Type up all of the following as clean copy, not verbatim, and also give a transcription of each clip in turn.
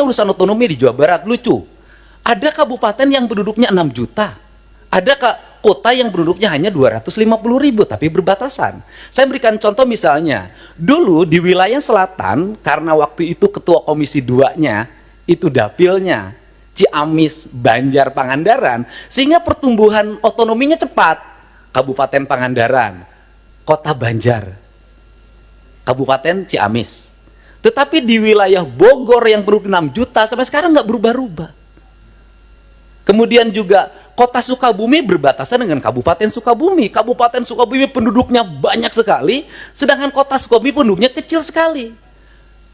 urusan otonomi di Jawa Barat lucu. Ada kabupaten yang penduduknya 6 juta. Ada kota yang penduduknya hanya 250.000 tapi berbatasan. Saya berikan contoh misalnya, dulu di wilayah selatan karena waktu itu ketua komisi 2-nya itu dapilnya Ciamis, Banjar, Pangandaran, sehingga pertumbuhan otonominya cepat. Kabupaten Pangandaran, Kota Banjar, Kabupaten Ciamis. Tetapi di wilayah Bogor yang penduduk 6 juta sampai sekarang nggak berubah-ubah. Kemudian juga Kota Sukabumi berbatasan dengan Kabupaten Sukabumi. Kabupaten Sukabumi penduduknya banyak sekali, sedangkan Kota Sukabumi penduduknya kecil sekali.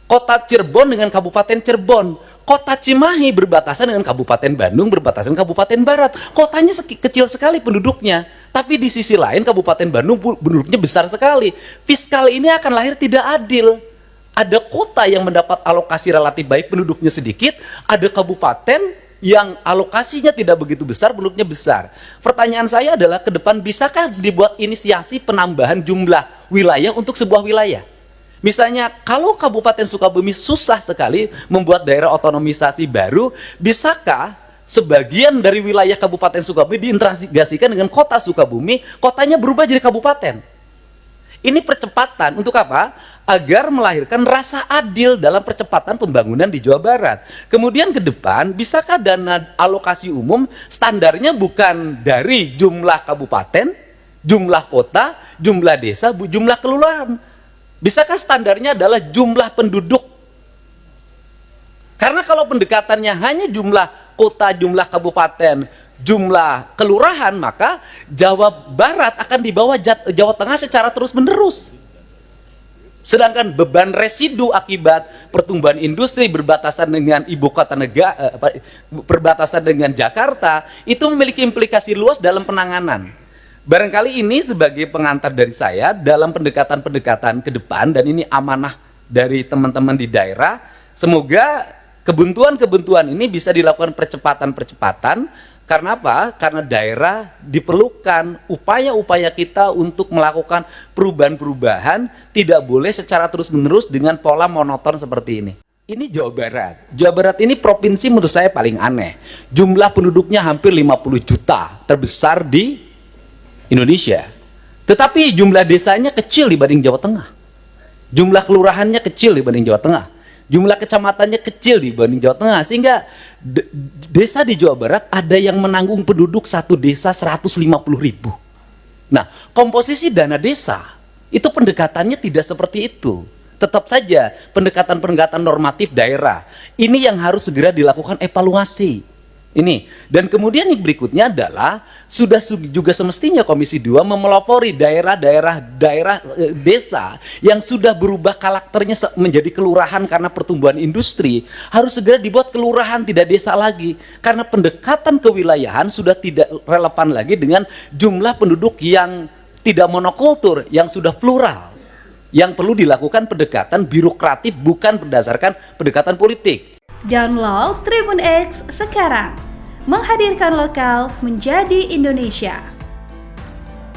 Kota Cirebon dengan Kabupaten Cirebon. Kota Cimahi berbatasan dengan Kabupaten Bandung, berbatasan Kabupaten Barat. Kotanya kecil sekali penduduknya. Tapi di sisi lain Kabupaten Bandung penduduknya besar sekali. Fiskal ini akan lahir tidak adil. Ada kota yang mendapat alokasi relatif baik, penduduknya sedikit. Ada kabupaten yang alokasinya tidak begitu besar, penduduknya besar. Pertanyaan saya adalah ke depan bisakah dibuat inisiasi penambahan jumlah wilayah untuk sebuah wilayah? Misalnya kalau Kabupaten Sukabumi susah sekali membuat daerah otonomisasi baru, bisakah sebagian dari wilayah Kabupaten Sukabumi diintegrasikan dengan kota Sukabumi, kotanya berubah jadi kabupaten? Ini percepatan untuk apa? Agar melahirkan rasa adil dalam percepatan pembangunan di Jawa Barat. Kemudian ke depan, bisakah dana alokasi umum standarnya bukan dari jumlah kabupaten, jumlah kota, jumlah desa, jumlah kelurahan? Bisakah standarnya adalah jumlah penduduk? Karena kalau pendekatannya hanya jumlah kota, jumlah kabupaten, jumlah kelurahan, maka Jawa Barat akan di bawah Jawa Tengah secara terus-menerus. Sedangkan beban residu akibat pertumbuhan industri berbatasan dengan ibu kota negara, berbatasan dengan Jakarta, itu memiliki implikasi luas dalam penanganan. Barangkali ini sebagai pengantar dari saya dalam pendekatan-pendekatan ke depan, dan ini amanah dari teman-teman di daerah. Semoga kebuntuan-kebuntuan ini bisa dilakukan percepatan-percepatan. Karena apa? Karena daerah diperlukan upaya-upaya kita untuk melakukan perubahan-perubahan, tidak boleh secara terus-menerus dengan pola monoton seperti ini. Ini Jawa Barat. Jawa Barat ini provinsi menurut saya paling aneh. Jumlah penduduknya hampir 50 juta, terbesar di Indonesia. Tetapi jumlah desanya kecil dibanding Jawa Tengah. Jumlah kelurahannya kecil dibanding Jawa Tengah. Jumlah kecamatannya kecil dibanding Jawa Tengah, sehingga desa di Jawa Barat ada yang menanggung penduduk satu desa 150.000. Nah, komposisi dana desa itu pendekatannya tidak seperti itu. Tetap saja pendekatan-pendekatan normatif daerah ini yang harus segera dilakukan evaluasi. Ini, dan kemudian yang berikutnya adalah sudah juga semestinya Komisi 2 memelopori daerah-daerah desa yang sudah berubah karakternya menjadi kelurahan karena pertumbuhan industri, harus segera dibuat kelurahan, tidak desa lagi, karena pendekatan kewilayahan sudah tidak relevan lagi dengan jumlah penduduk yang tidak monokultur, yang sudah plural, yang perlu dilakukan pendekatan birokratif bukan berdasarkan pendekatan politik. Download Tribun X sekarang, menghadirkan lokal menjadi Indonesia.